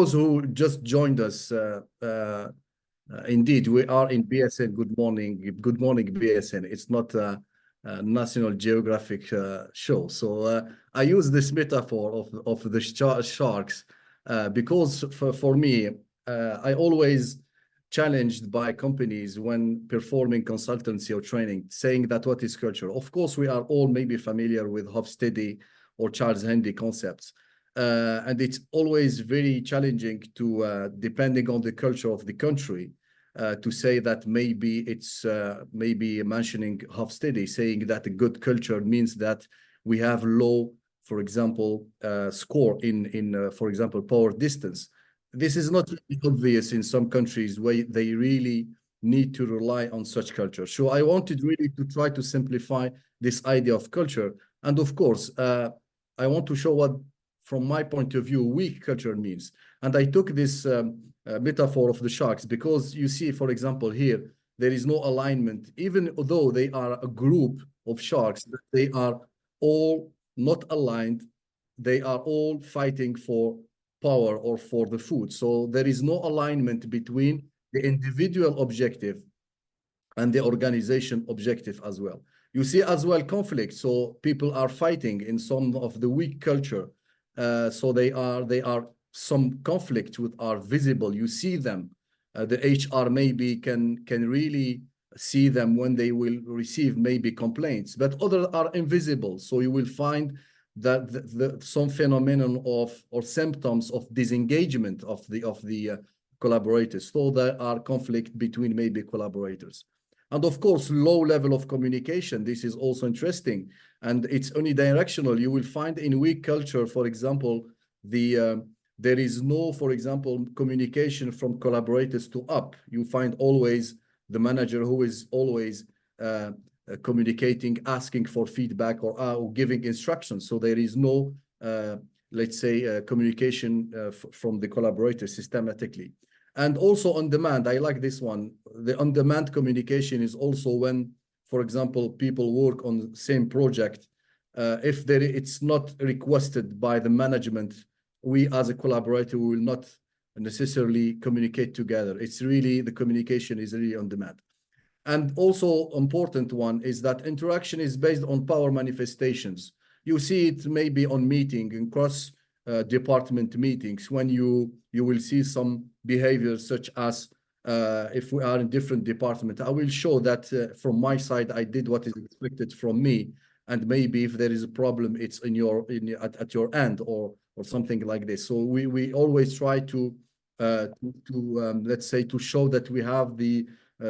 those who just joined us, indeed, we are in BSN. Good morning BSN. It's not a National Geographic show. So I use this metaphor of the sharks because for me, I always challenged by companies when performing consultancy or training, saying that what is culture? Of course, we are all maybe familiar with Hofstede or Charles Henry concepts. And it's always very challenging to, depending on the culture of the country, to say that maybe it's maybe mentioning Hofstede, saying that a good culture means that we have low, for example, score in for example, power distance. This is not really obvious in some countries where they really need to rely on such culture. So I wanted really to try to simplify this idea of culture. And of course, I want to show what, from my point of view, weak culture means. And I took this metaphor of the sharks because you see, for example, here, there is no alignment, even though they are a group of sharks, they are all not aligned. They are all fighting for power or for the food. So there is no alignment between the individual objective and the organization objective as well. You see as well conflict. So people are fighting in some of the weak culture. So they are some conflicts which are visible. You see them. The HR maybe can really see them when they will receive maybe complaints, but others are invisible. So you will find that some phenomenon of or symptoms of disengagement of the collaborators. So there are conflict between maybe collaborators. And of course, low level of communication. This is also interesting, and it's unidirectional. You will find in weak culture, for example, there is no, for example, communication from collaborators to up. You find always the manager who is always communicating, asking for feedback or giving instructions. So there is no, let's say, communication from the collaborators systematically. And also on demand, I like this one. The on-demand communication is also when, for example, people work on the same project. If it's not requested by the management, we as a collaborator will not necessarily communicate together. It's really, the communication is really on demand. And also important one is that interaction is based on power manifestations. You see it maybe on meeting and cross department meetings when you will see some behaviors such as if we are in different departments. I will show that from my side, I did what is expected from me. And maybe if there is a problem, it's at your end or something like this. So we always try to let's say, to show that we have the,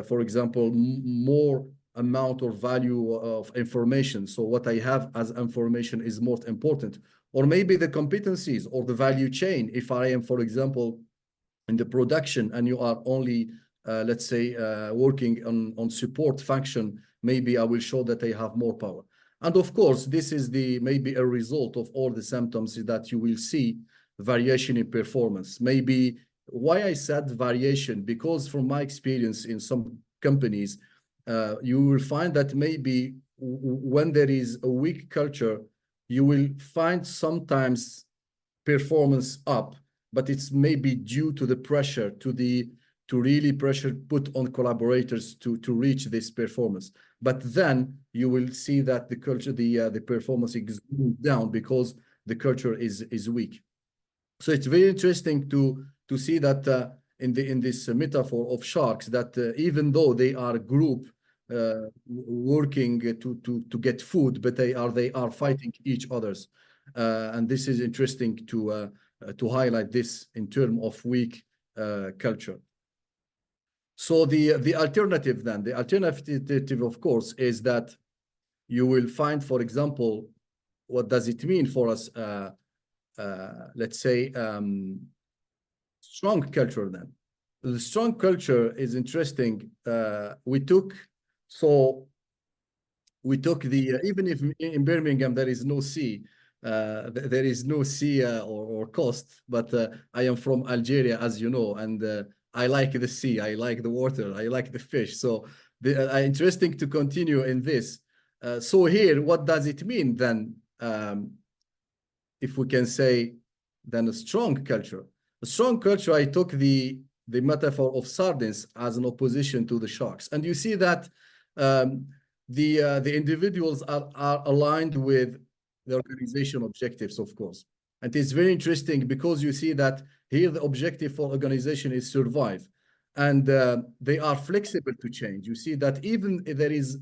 for example, more amount or value of information. So what I have as information is most important. Or maybe the competencies or the value chain. If I am, for example, in the production and you are only, let's say, working on support function, maybe I will show that I have more power. And of course, this is maybe a result of all the symptoms that you will see variation in performance. Maybe why I said variation, because from my experience in some companies, you will find that maybe when there is a weak culture, you will find sometimes performance up, but it's maybe due to the pressure, to really pressure put on collaborators to reach this performance. But then you will see that the culture, the performance is down because the culture is weak. So it's very interesting to see that in this metaphor of sharks, that even though they are a group working to get food, but they are fighting each others, and this is interesting to highlight this in terms of weak culture. So the alternative then, the alternative, of course, is that you will find, for example, what does it mean for us? Let's say strong culture. Then the strong culture is interesting. We took the even if in Birmingham there is no sea, there is no sea or coast, but I am from Algeria, as you know, and I like the sea, I like the water, I like the fish. So interesting to continue in this. So here, what does it mean then? If we can say then a strong culture. A strong culture, I took the metaphor of sardines as an opposition to the sharks. And you see that the individuals are aligned with the organization objectives, of course. And it's very interesting because you see that here the objective for organization is survive. And they are flexible to change. You see that even if there is,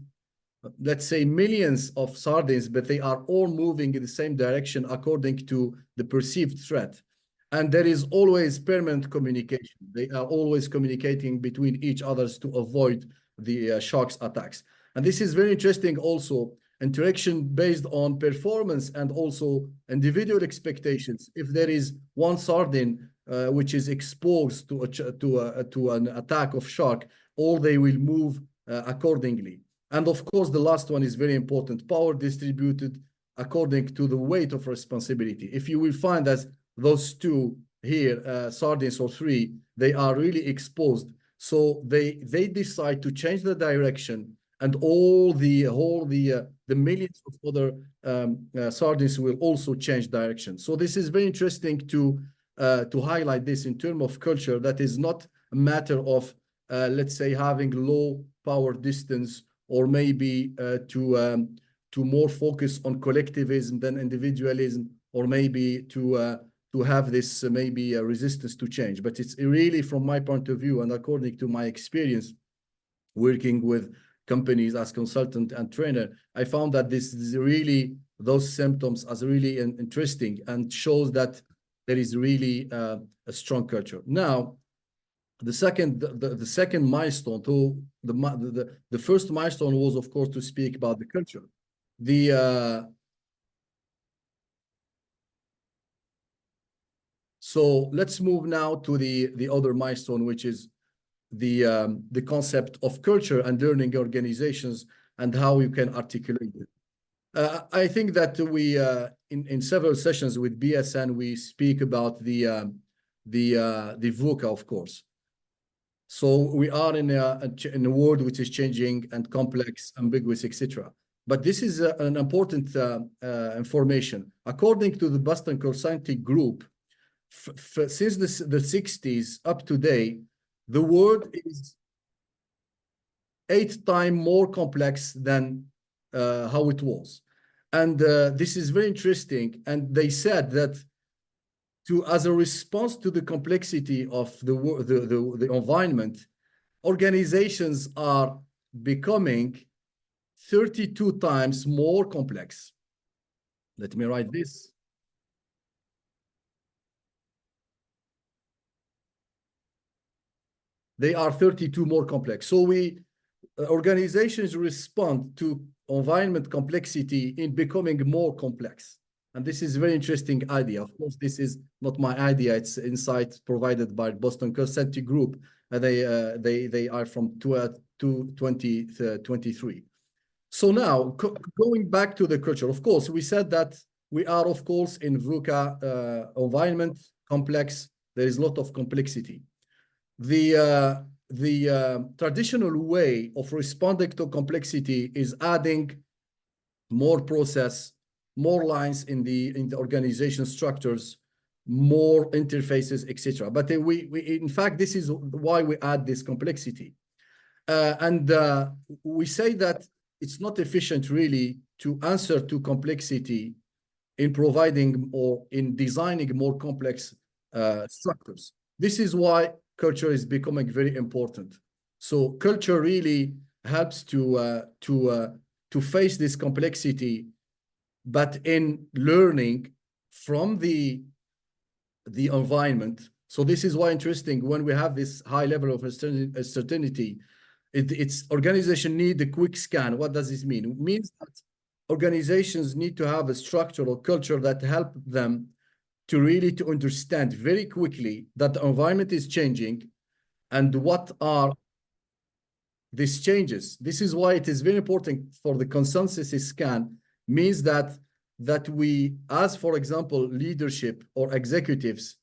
let's say, millions of sardines, but they are all moving in the same direction according to the perceived threat. And there is always permanent communication. They are always communicating between each others to avoid the sharks attacks. And this is very interesting also, interaction based on performance and also individual expectations. If there is one sardine which is exposed to an attack of shark, all they will move accordingly. And of course, the last one is very important, power distributed according to the weight of responsibility. If you will find that those two here, sardines or three, they are really exposed. So they decide to change the direction, and all the millions of other sardines will also change direction. So this is very interesting to highlight this in terms of culture. That is not a matter of let's say having low power distance, or maybe to more focus on collectivism than individualism, or maybe to have this maybe a resistance to change. But it's really, from my point of view and according to my experience working with companies as consultant and trainer, I found that this is really, those symptoms as really interesting and shows that there is really a strong culture. Now, the second milestone, the first milestone was, of course, to speak about the culture. So let's move now to the other milestone, which is the concept of culture and learning organizations and how you can articulate it. I think that we in several sessions with BSN we speak about the VUCA, of course. So we are in a world which is changing and complex, ambiguous, etc. But this is an important information. According to the Boston Consulting Group, since the 60s up to today, the world is 8 times more complex than how it was. And this is very interesting. And they said that as a response to the complexity of the environment, organizations are becoming 32 times more complex. Let me write this. They are 32 more complex. So organizations respond to environment complexity in becoming more complex. And this is a very interesting idea. Of course, this is not my idea. It's insight provided by Boston Consulting Group. They are from 2023. So now, going back to the culture, of course, we said that we are, of course, in VUCA environment, complex. There is a lot of complexity. The traditional way of responding to complexity is adding more process, more lines in the organization structures, more interfaces, etc. But in fact, this is why we add this complexity. And we say that it's not efficient really to answer to complexity in providing or in designing more complex structures. This is why culture is becoming very important. So culture really helps to face this complexity, but in learning from the environment. So this is why interesting when we have this high level of certainty, it's organization need a quick scan. What does this mean? It means that organizations need to have a structure or culture that help them to really to understand very quickly that the environment is changing and what are these changes. This is why it is very important for the consensus scan, means that we, as for example, leadership or executives,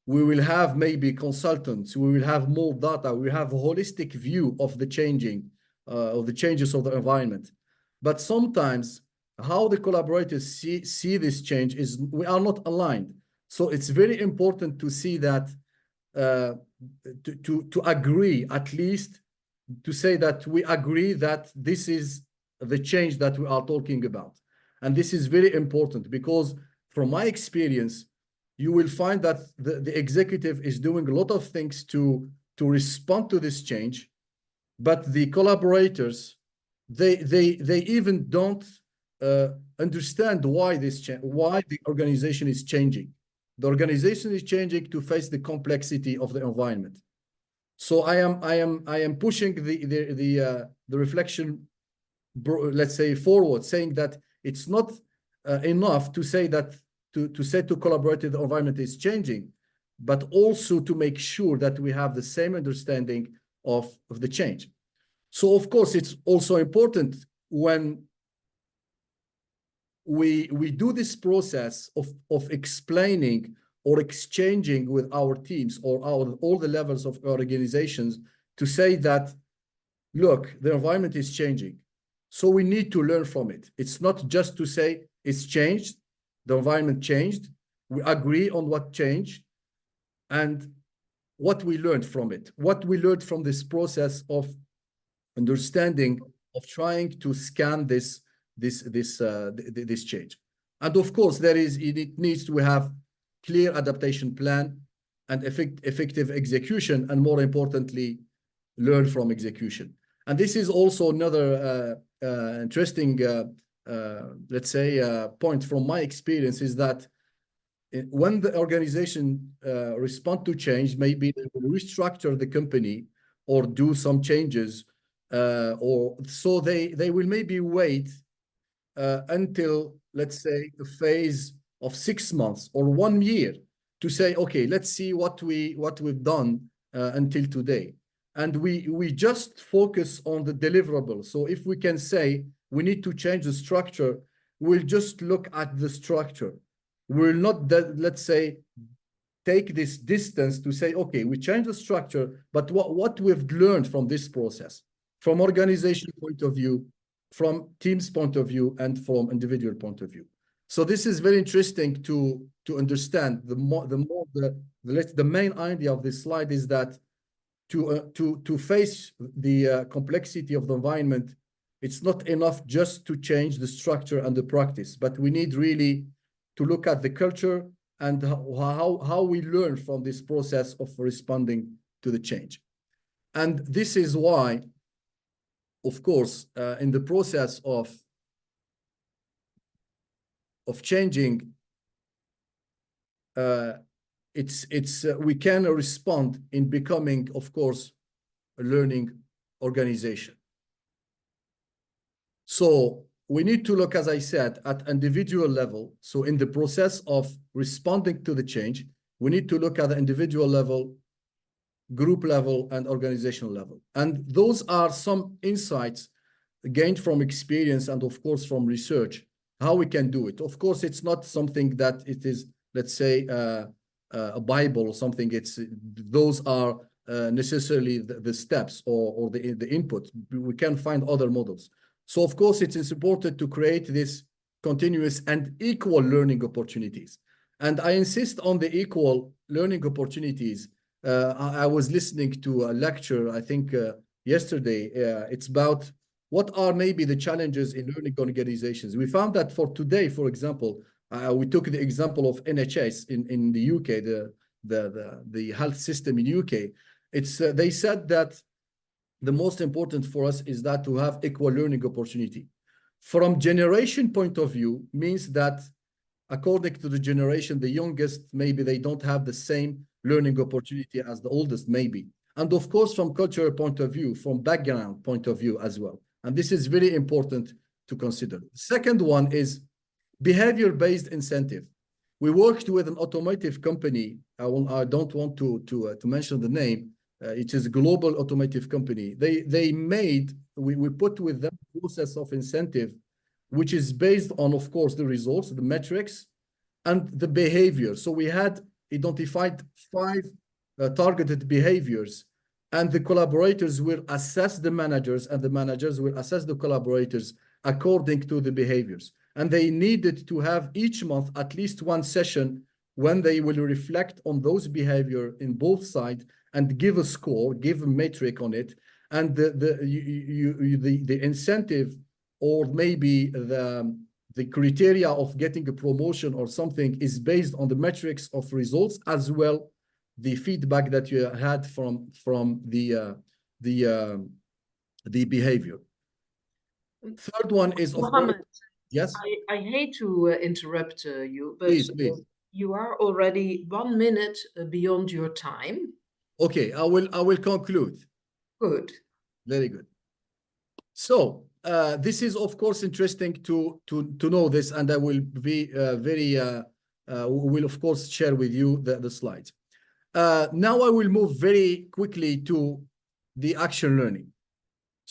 we will have maybe consultants, we will have more data, we have a holistic view of the changes of the environment. But sometimes how the collaborators see this change is we are not aligned. So it's very important to see that to agree, at least to say that we agree that this is the change that we are talking about. And this is very important because from my experience, you will find that the executive is doing a lot of things to respond to this change, but the collaborators, they even don't understand why why the organization is changing. The organization is changing to face the complexity of the environment. So I am pushing the reflection, let's say, forward, saying that it's not enough to say that to say to collaborative the environment is changing, but also to make sure that we have the same understanding of the change. So of course, it's also important when we do this process of explaining or exchanging with our teams or all the levels of organizations to say that, look, the environment is changing. So we need to learn from it. It's not just to say it's changed, the environment changed, we agree on what changed and what we learned from it, what we learned from this process of understanding, of trying to scan this change. And of course, it needs to have clear adaptation plan and effective execution, and more importantly, learn from execution. And this is also another interesting, let's say, point from my experience is that when the organization respond to change, maybe they will restructure the company or do some changes, or so they will maybe wait until, let's say, a phase of 6 months or 1 year to say, okay, let's see what we've done until today. And we just focus on the deliverable. So if we can say we need to change the structure, we'll just look at the structure. We'll not, let's say, take this distance to say, okay, we change the structure, but what we've learned from this process, from organization point of view, from team's point of view, and from individual point of view. So this is very interesting to understand. The main idea of this slide is that to face the complexity of the environment, it's not enough just to change the structure and the practice, but we need really to look at the culture and how we learn from this process of responding to the change. And this is why, of course, in the process of changing, we can respond in becoming, of course, a learning organization. So we need to look, as I said, at individual level. So in the process of responding to the change, we need to look at the individual level, group level, and organizational level. And those are some insights gained from experience and, of course, from research, how we can do it. Of course, it's not something that it is, let's say, a Bible or something. Those are necessarily the steps or the input. We can find other models. So, of course, it is important to create this continuous and equal learning opportunities. And I insist on the equal learning opportunities. I was listening to a lecture, I think yesterday. It's about what are maybe the challenges in learning organizations. We found that for today, for example, we took the example of NHS in the UK, the health system in UK. They said that the most important for us is that to have equal learning opportunity. From generation point of view means that according to the generation, the youngest, maybe they don't have the same learning opportunity as the oldest, maybe. And of course, from cultural point of view, from background point of view as well. And this is very important to consider. The second one is behavior-based incentive. We worked with an automotive company. I don't want to mention the name. It is a global automotive company. We put with them a process of incentive, which is based on, of course, the results, the metrics, and the behavior. So we had identified 5 targeted behaviors, and the collaborators will assess the managers, and the managers will assess the collaborators according to the behaviors. And they needed to have each month at least 1 session when they will reflect on those behavior in both sides and give a score, give a metric on it, and the incentive or maybe the criteria of getting a promotion or something is based on the metrics of results, as well the feedback that you had from the behavior. Third one is, of Mohamed, course, yes. I hate to interrupt you, but Please. You are already 1 minute beyond your time. Okay, I will conclude. Good. Very good. So this is, of course, interesting to know this, and I will be will of course share with you the slides. Now I will move very quickly to the action learning.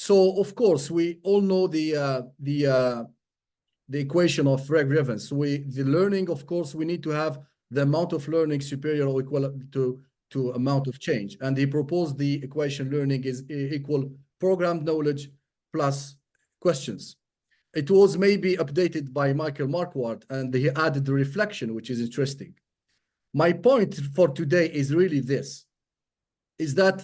So of course we all know the equation of relevance. The learning, of course, we need to have the amount of learning superior or equal to amount of change. And he proposed the equation learning is equal programmed knowledge plus questions. It was maybe updated by Michael Marquardt, and he added the reflection, which is interesting. My point for today is really this, is that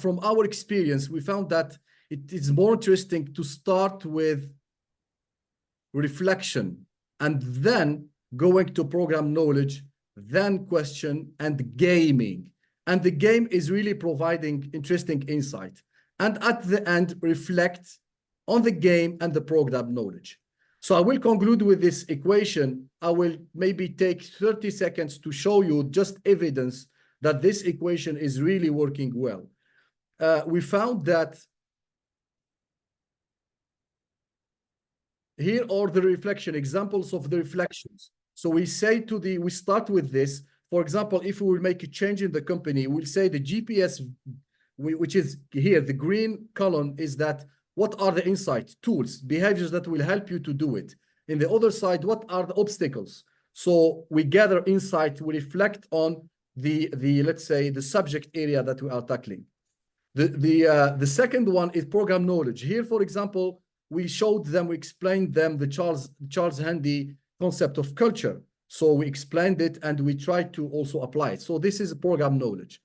from our experience, we found that it is more interesting to start with reflection and then going to program knowledge, then question and gaming. And the game is really providing interesting insight. And at the end, reflect on the game and the program knowledge. So I will conclude with this equation. I will maybe take 30 seconds to show you just evidence that this equation is really working well. We found that here are the reflection examples of the reflections. So we say we start with this. For example, if we will make a change in the company, we'll say the GPS, which is here, the green column is that what are the insights, tools, behaviors that will help you to do it. In the other side, what are the obstacles? So we gather insight, we reflect on the let's say the subject area that we are tackling. The second one is program knowledge. Here, for example, we showed them, we explained them the Charles Handy concept of culture. So we explained it and we tried to also apply it. So this is program knowledge.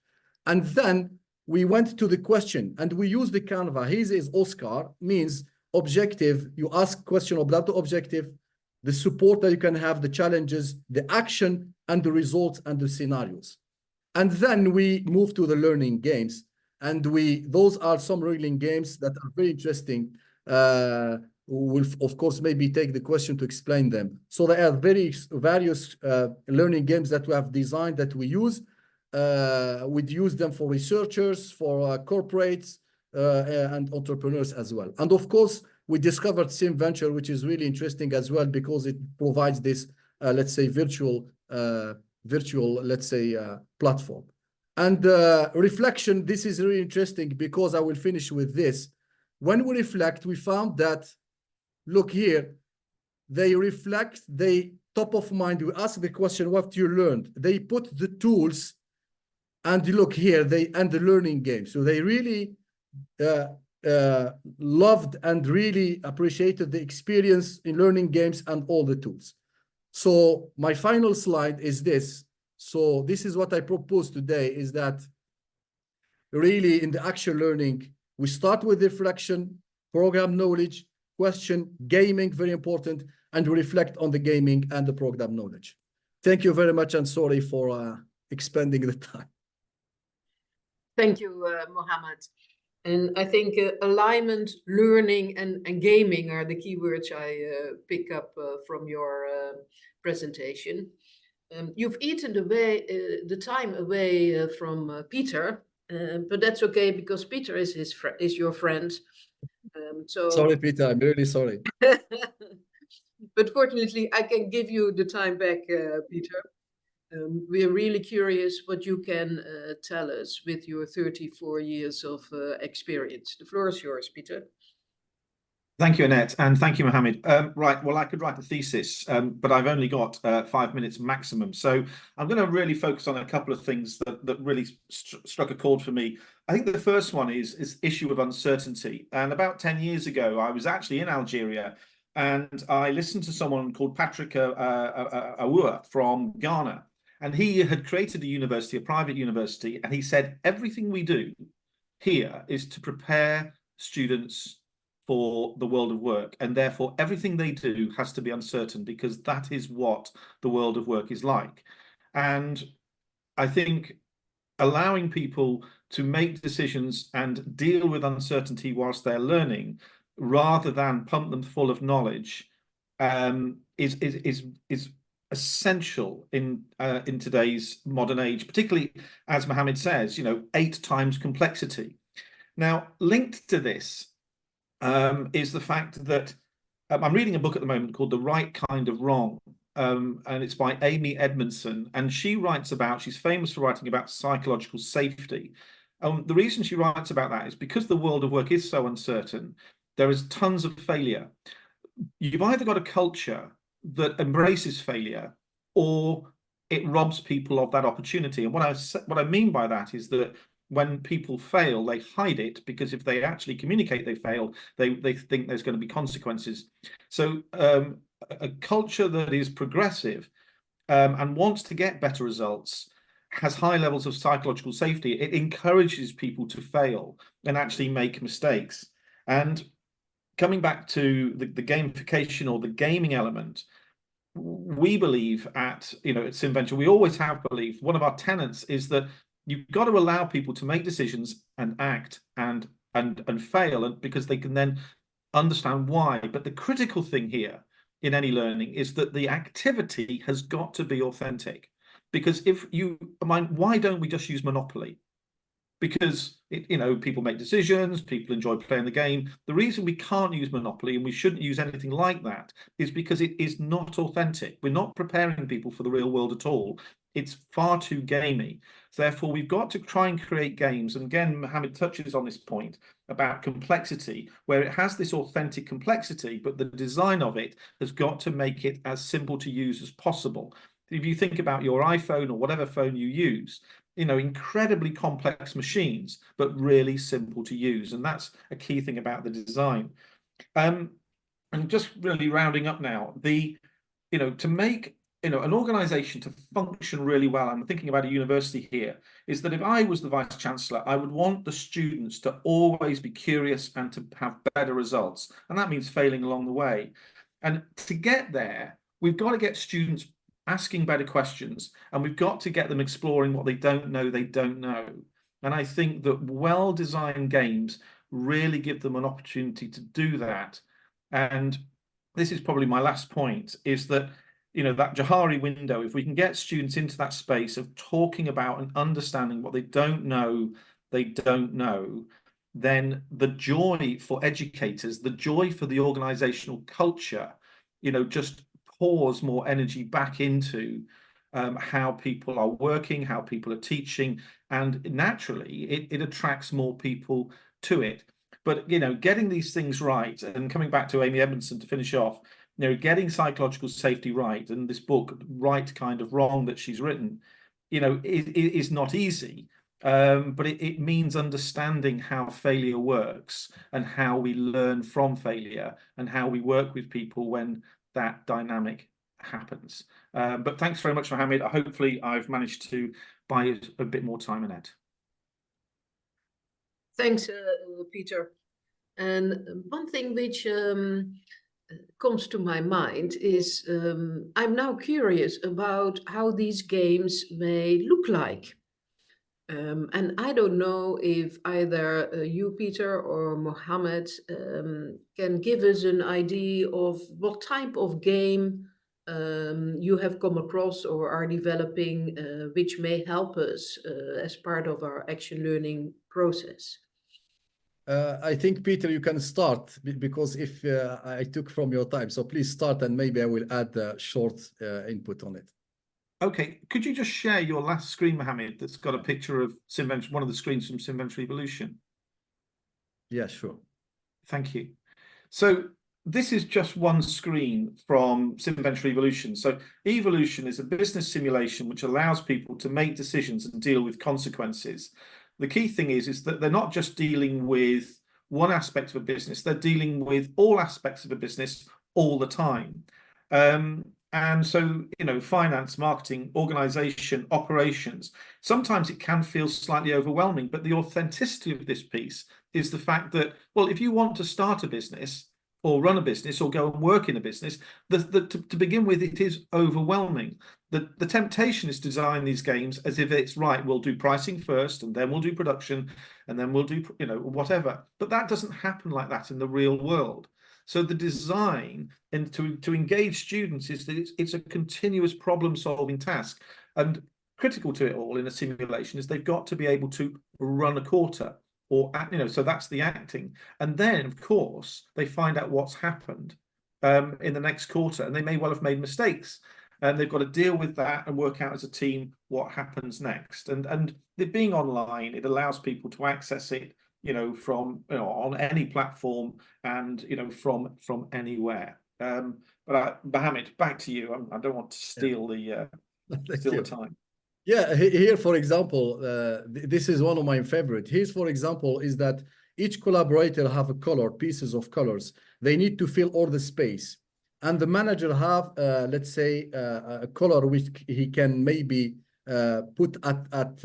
And then we went to the question and we used the Canva. His is Oscar, means objective. You ask question about the objective, the support that you can have, the challenges, the action, and the results and the scenarios. And then we move to the learning games. And those are some learning games that are very interesting. We'll, of course, maybe take the question to explain them. So there are various learning games that we have designed that we use. We'd use them for researchers, for corporates, and entrepreneurs as well. And of course, we discovered Sim Venture, which is really interesting as well because it provides this, let's say, virtual, let's say, platform. And reflection, this is really interesting because I will finish with this. When we reflect, we found that, look here, they reflect, they top of mind, we ask the question, what you learned? They put the tools, and look here, and the learning game. So they really loved and really appreciated the experience in learning games and all the tools. So my final slide is this. So this is what I propose today, is that really in the action learning, we start with reflection, program knowledge, question, gaming, very important, and reflect on the gaming and the program knowledge. Thank you very much, and sorry for expanding the time. Thank you, Mohamed. And I think alignment, learning, and gaming are the keywords I pick up from your presentation. You've eaten the time away from Peter, but that's okay because Peter is your friend. So sorry, Peter, I'm really sorry. But fortunately, I can give you the time back, Peter. We are really curious what you can tell us with your 34 years of experience. The floor is yours, Peter. Thank you, Annette, and thank you, Mohamed. Right, well, I could write a thesis, but I've only got 5 minutes maximum. So I'm going to really focus on a couple of things that really struck a chord for me. I think the first one is issue of uncertainty. And about 10 years ago, I was actually in Algeria, and I listened to someone called Patrick Awua from Ghana. And he had created a university, a private university, and he said, everything we do here is to prepare students for the world of work, and therefore everything they do has to be uncertain, because that is what the world of work is like. And I think allowing people to make decisions and deal with uncertainty whilst they're learning, rather than pump them full of knowledge, is essential in today's modern age, particularly, as Mohamed says, 8 times complexity. Now, linked to this is the fact that I'm reading a book at the moment called The Right Kind of Wrong, and it's by Amy Edmondson, and she's famous for writing about psychological safety. The reason she writes about that is because the world of work is so uncertain, there is tons of failure. You've either got a culture that embraces failure, or it robs people of that opportunity. And what I mean by that is that when people fail, they hide it, because if they actually communicate they failed, they think there's going to be consequences. So a culture that is progressive and wants to get better results has high levels of psychological safety. It encourages people to fail and actually make mistakes. And coming back to the gamification or the gaming element, we believe at Simventure, we always have believed, one of our tenets is that you've got to allow people to make decisions and act and fail, and because they can then understand why. But the critical thing here in any learning is that the activity has got to be authentic. Because if you mind, why don't we just use Monopoly? Because people make decisions, people enjoy playing the game. The reason we can't use Monopoly, and we shouldn't use anything like that, is because it is not authentic. We're not preparing people for the real world at all. It's far too gamey. So therefore, we've got to try and create games. And again, Mohamed touches on this point about complexity, where it has this authentic complexity, but the design of it has got to make it as simple to use as possible. If you think about your iPhone or whatever phone you use, incredibly complex machines, but really simple to use. And that's a key thing about the design. And just really rounding up now, to make an organization to function really well, I'm thinking about a university here, is that if I was the vice chancellor, I would want the students to always be curious and to have better results. And that means failing along the way. And to get there, we've got to get students asking better questions, and we've got to get them exploring what they don't know. And I think that well-designed games really give them an opportunity to do that. And this is probably my last point, is that that Johari window, if we can get students into that space of talking about and understanding what they don't know, then the joy for educators, the joy for the organizational culture, just pours more energy back into how people are working, how people are teaching, and naturally it attracts more people to it. But getting these things right, and coming back to Amy Edmondson to finish off, getting psychological safety right, and this book, Right Kind of Wrong, that she's written, it is not easy. But it means understanding how failure works and how we learn from failure and how we work with people when that dynamic happens. But thanks very much, Mohamed. Hopefully I've managed to buy a bit more time, Annette. Thanks, Peter. And one thing which comes to my mind is I'm now curious about how these games may look like. And I don't know if either you, Peter, or Mohamed can give us an idea of what type of game you have come across or are developing, which may help us as part of our action learning process. I think, Peter, you can start, because if I took from your time, so please start, and maybe I will add a short input on it. Okay, could you just share your last screen, Mohamed, that's got a picture of Simventure, one of the screens from Simventure Evolution? Yeah, sure. Thank you. So this is just one screen from Simventure Evolution. So Evolution is a business simulation which allows people to make decisions and deal with consequences. The key thing is that they're not just dealing with one aspect of a business, they're dealing with all aspects of a business all the time. And so, finance, marketing, organization, operations, sometimes it can feel slightly overwhelming, but the authenticity of this piece is the fact that, well, if you want to start a business or run a business or go and work in a business, to begin with, it is overwhelming. The temptation is to design these games as if it's right, we'll do pricing first, and then we'll do production, and then we'll do, whatever. But that doesn't happen like that in the real world. So the design and to engage students is that it's a continuous problem-solving task. And critical to it all in a simulation is they've got to be able to run a quarter, or so that's the acting. And then, of course, they find out what's happened in the next quarter, and they may well have made mistakes. And they've got to deal with that and work out as a team what happens next. And it being online, it allows people to access it, from on any platform and from anywhere. But Mohamed, back to you. I don't want to steal the time. Yeah, here, for example, this is one of my favorite. Here's, for example, is that each collaborator have a color, pieces of colors. They need to fill all the space. And the manager have, let's say, a color which he can maybe put at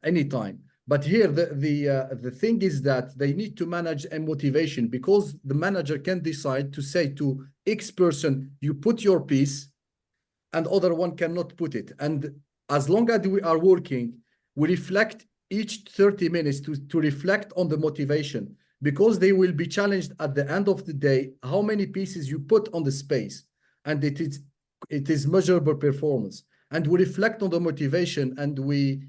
any time. But here, the thing is that they need to manage a motivation, because the manager can decide to say to X person, you put your piece, and other one cannot put it. And as long as we are working, we reflect each 30 minutes to reflect on the motivation, because they will be challenged at the end of the day, how many pieces you put on the space. And it is measurable performance. And we reflect on the motivation, and we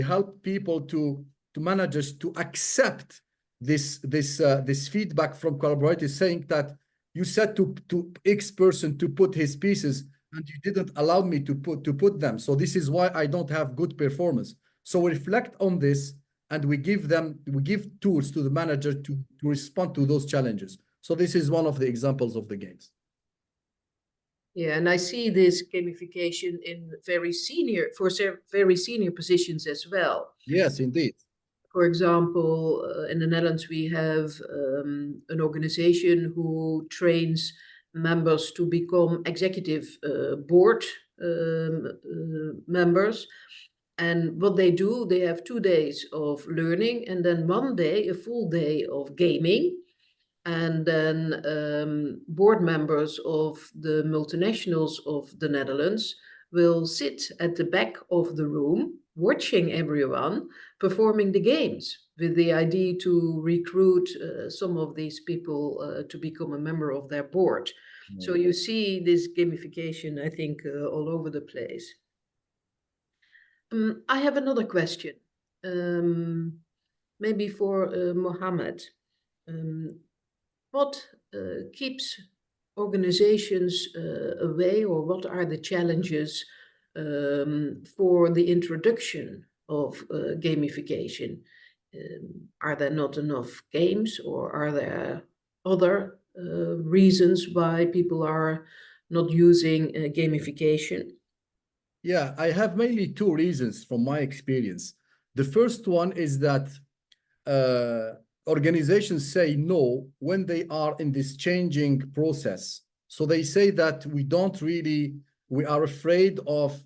help people to managers to accept this feedback from collaborators, saying that you said to X person to put his pieces, and you didn't allow me to put them. So this is why I don't have good performance. So we reflect on this, and we give tools to the manager to respond to those challenges. So this is one of the examples of the games. Yeah, and I see this gamification in very senior positions as well. Yes, indeed. For example, in the Netherlands, we have an organization who trains members to become executive board members. And what they do, they have 2 days of learning, and then 1 day, a full day of gaming. And then board members of the multinationals of the Netherlands will sit at the back of the room, watching everyone performing the games, with the idea to recruit some of these people to become a member of their board. So you see this gamification, I think, all over the place. I have another question, maybe for Mohamed. What keeps organizations away, or what are the challenges for the introduction of gamification? Are there not enough games, or are there other reasons why people are not using gamification? Yeah, I have mainly 2 reasons from my experience. The first one is that organizations say no when they are in this changing process. So they say that we are afraid of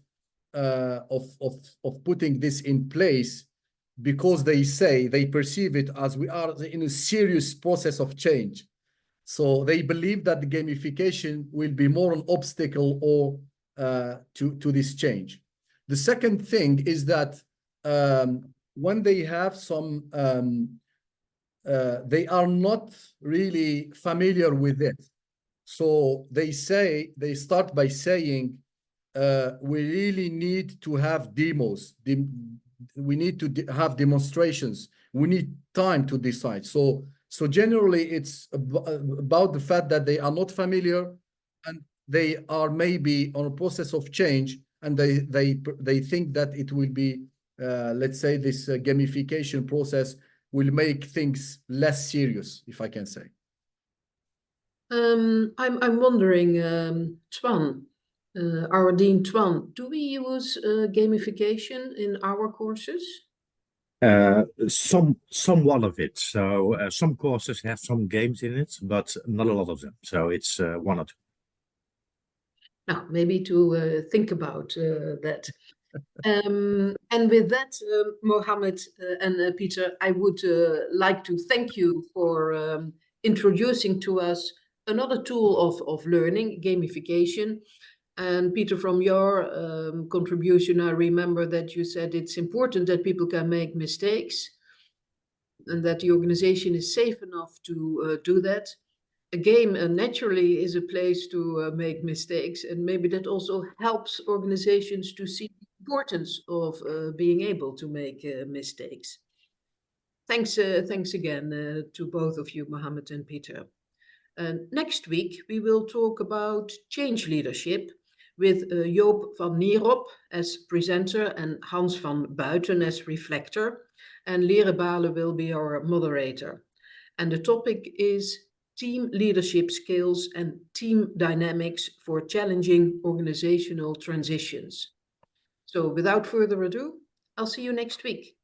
putting this in place, because they perceive it as we are in a serious process of change. So they believe that the gamification will be more an obstacle or to this change. The second thing is that when they have some they are not really familiar with it. So they start by saying, we really need to have demos. We need to have demonstrations. We need time to decide. So generally it's about the fact that they are not familiar, and they are maybe on a process of change, and they think that it will be, let's say, this gamification process will make things less serious, if I can say. I'm wondering, Twan, our Dean Twan, do we use gamification in our courses? Somewhat of it. So some courses have some games in it, but not a lot of them. So it's 1 or 2. Now, maybe to think about that. And with that, Mohamed and Peter, I would like to thank you for introducing to us another tool of learning, gamification. And Peter, from your contribution, I remember that you said it's important that people can make mistakes and that the organization is safe enough to do that. A game naturally is a place to make mistakes, and maybe that also helps organizations to see the importance of being able to make mistakes. Thanks again to both of you, Mohamed and Peter. Next week, we will talk about change leadership with Joop van Nierop as presenter and Hans van Buiten as reflector. And Lere Bale will be our moderator. And the topic is team leadership skills and team dynamics for challenging organizational transitions. So without further ado, I'll see you next week.